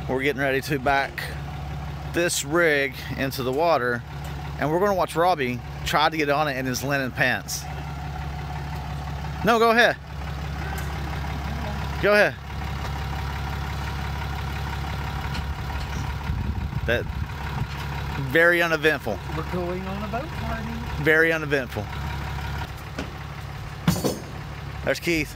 We're getting ready to back this rig into the water, and we're going to watch Robbie try to get on it in his linen pants. No, go ahead. Go ahead. That very uneventful. We're going on a boat party. Very uneventful. There's Keith.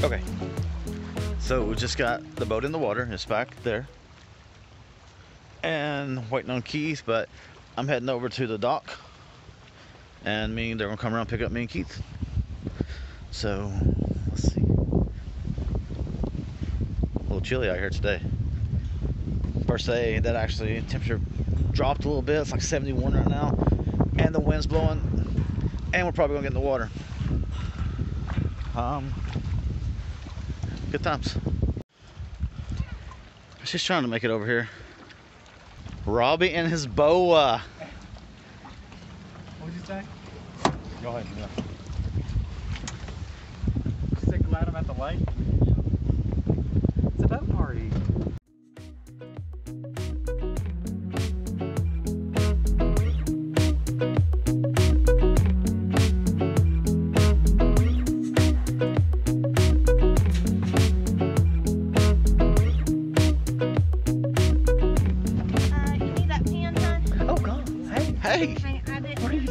Okay, so we just got the boat in the water. It's back there and waiting on Keith, but I'm heading over to the dock, and they're gonna come around and pick up me and Keith. So let's see. A little chilly out here today. First day that actually temperature dropped a little bit. It's like 71 right now, and the wind's blowing, and we're probably gonna get in the water. Good times. She's trying to make it over here. Robbie and his boa. What did you say? Go ahead. Yeah. You say glad I'm at the lake? It's a boat party.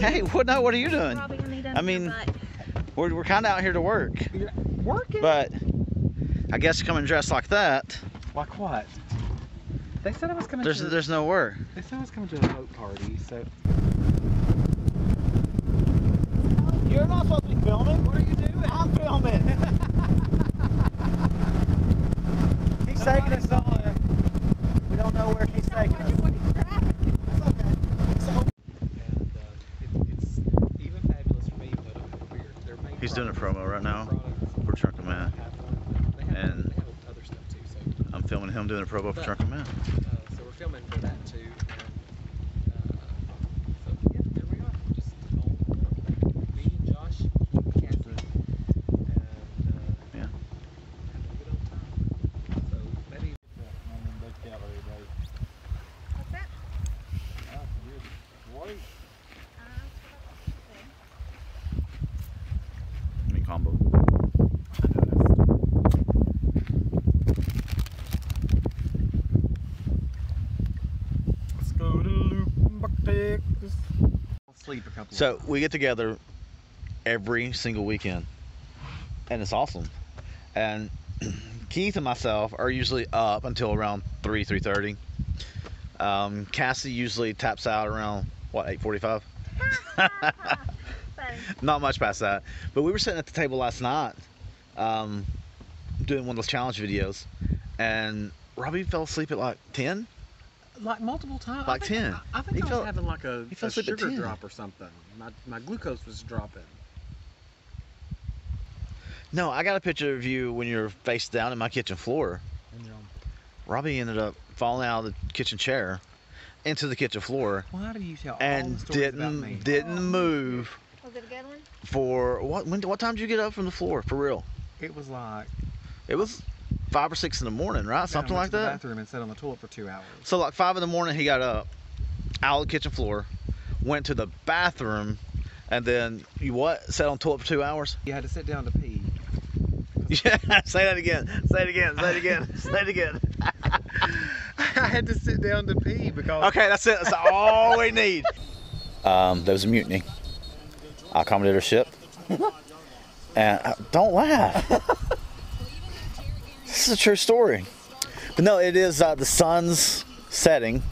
Hey, what are you doing? I mean, we're kind of out here to work. You're working? But I guess coming dressed like that. Like what? They said I was coming there's no work. They said I was coming to a boat party, so. You're not supposed to be filming. What are you doing? I'm filming. He's taking us somewhere. We don't know where he's taking us. It's okay. So. He's doing a promo right now for Drunken Man, and I'm filming him doing a promo for Drunken Man. So we're filming for that too. So yeah, there we are. Just me, Josh, Cassie, and yeah. Having a good old time. So maybe. What's that? Combo. Let's go to Loop, Texas. I'll sleep a couple. So we get together every single weekend, and it's awesome. And Keith and myself are usually up until around 3:30. Cassie usually taps out around what, 8:45. Not much past that, but we were sitting at the table last night doing one of those challenge videos, and Robbie fell asleep at like 10. Like multiple times. Like 10. I think I was having like a sugar 10. drop or something. My glucose was dropping. No, I got a picture of you when you're face down in my kitchen floor. Robbie ended up falling out of the kitchen chair into the kitchen floor. Why do you tell and all the stories about me? didn't move. Was it a good one? For what time did you get up from the floor, for real? It was like. It was 5 or 6 in the morning, right? Something like that. I went to the bathroom and sat on the toilet for 2 hours. So like 5 in the morning, he got up, out of the kitchen floor, went to the bathroom, and then you what? Sat on the toilet for 2 hours? You had to sit down to pee. Yeah, say that again. Say it again. Say it again. Say it again. I had to sit down to pee because. Okay, that's it. That's all we need. There was a mutiny. I accommodated our ship. And don't laugh. This is a true story. But no, it is the sun's setting,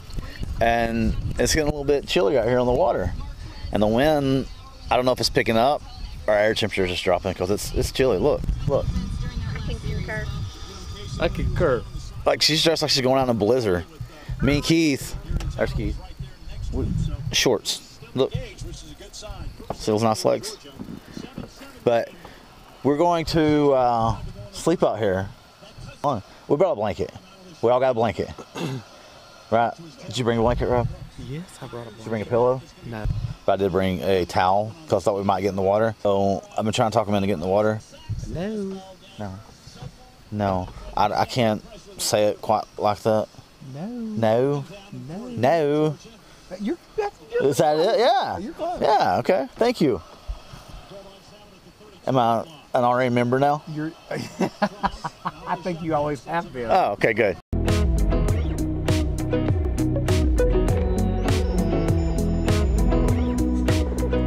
and it's getting a little bit chilly out here on the water. And the wind, I don't know if it's picking up or our air temperature is just dropping because it's chilly. Look. can concur. I concur. Like she's dressed like she's going out in a blizzard. Me and Keith, there's Keith. Shorts. Look, see those nice legs. But we're going to sleep out here. We brought a blanket. We all got a blanket. Right? Did you bring a blanket, Rob? Yes, I brought a blanket. Did you bring a pillow? No. But I did bring a towel because I thought we might get in the water. So I've been trying to talk him into getting in the water. No. No. I can't say it quite like that. No. You're Is that it? Yeah. You're fine. Yeah, okay. Thank you. Am I an RA member now? You're. I think you always have been. Oh, okay, good.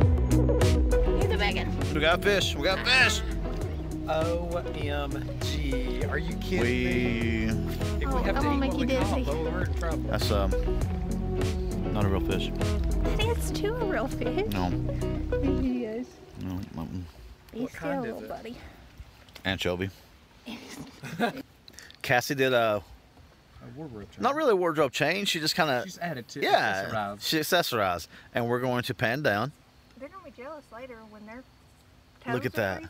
Here's the bacon. We got fish. We got fish. OMG. Are you kidding me? If Oh, we have I'm to gonna eat make what you we caught, dizzy. though, we're in trouble. That's not a real fish. Daddy, it's too a real fish. No. Yes. No. He's What still kind a is little it? buddy. Anchovy. Cassie did A wardrobe change. not really a wardrobe change. She just kind of She's added to yeah. accessorized. She accessorized, and we're going to pan down. They're gonna be jealous later when they're. Look at that.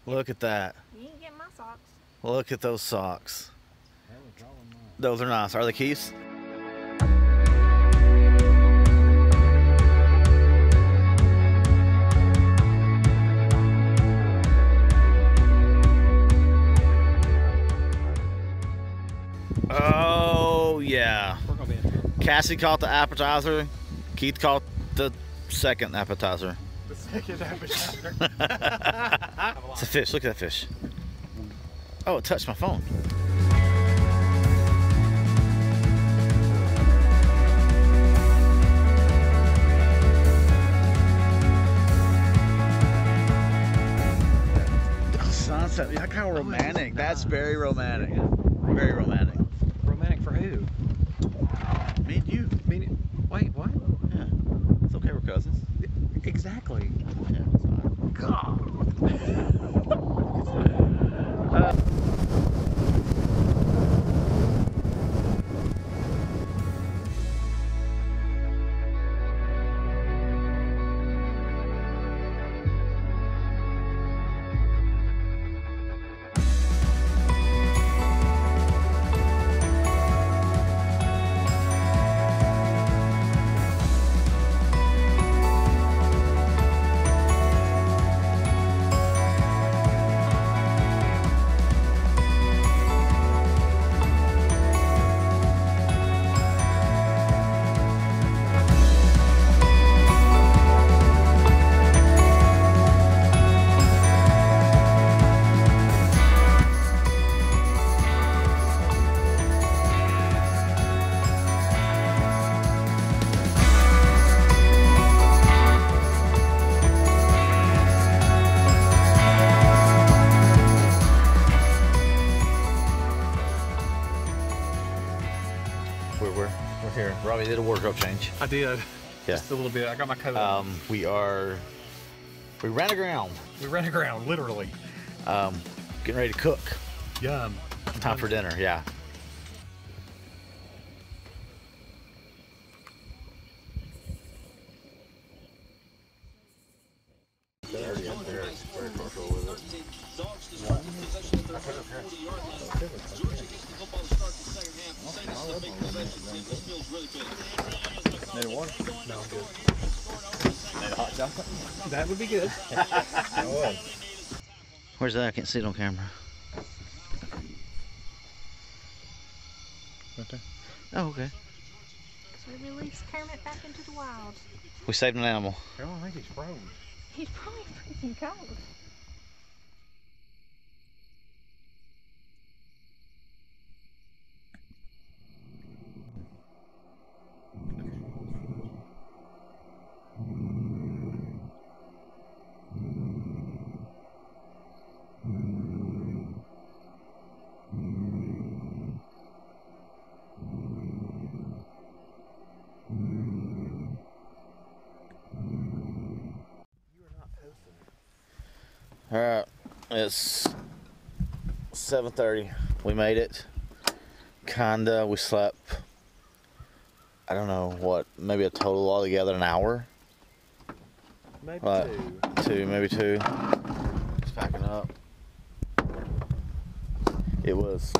Look at that. You ain't getting my socks. Look at those socks. Those are nice. Are they Keith's? Oh, yeah. We're gonna be in trouble. Cassie caught the appetizer. Keith caught the second appetizer. The second appetizer. It's a fish. Look at that fish. Oh, it touched my phone. Sunset. Yeah, kind of romantic. That's very romantic. Very romantic. Romantic for who? Me and you. Wait, what? Yeah. It's okay. We're cousins. Exactly. Yeah, it's fine. God. We're here. Robbie did a wardrobe change. I did. Yeah. Just a little bit. I got my coat on. We ran aground. We ran aground, literally. Getting ready to cook. Yum. Time for dinner, yeah. No, I'm good. That would be good. Where's that? I can't see it on camera. Right there. Oh, okay. So we release Kermit back into the wild. We saved an animal. I don't think he's froze. He's probably freaking cold. Alright, it's 7:30. We made it. Kinda. We slept, I don't know what, maybe a total altogether an hour. Maybe What? two. Maybe two. Just packing up. It was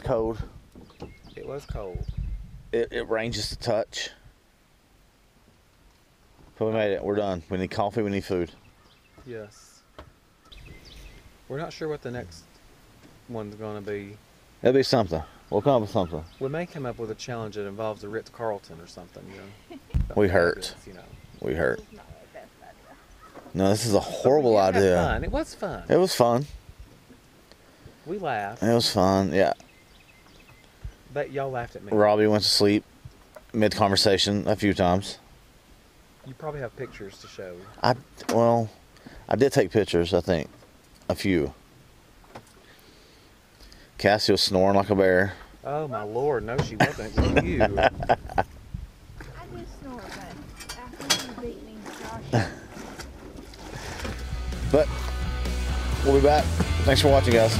cold. It was cold. It rained just a touch. But we made it. We're done. We need coffee. We need food. Yes. We're not sure what the next one's going to be. It'll be something. We'll come up with something. We may come up with a challenge that involves a Ritz-Carlton or something, you know. We Something hurt. fabulous, you know. We hurt. It's not the best idea. No, this is a But we horrible did have idea. fun. It was fun. It was fun. We laughed. It was fun. Yeah. But y'all laughed at me. Robbie went to sleep mid-conversation a few times. You probably have pictures to show. Well, I did take pictures, I think. A few. Cassie was snoring like a bear. Oh my lord, no she wasn't. It was you. I do snore, but after you beat me, Josh. But we'll be back. Thanks for watching, guys.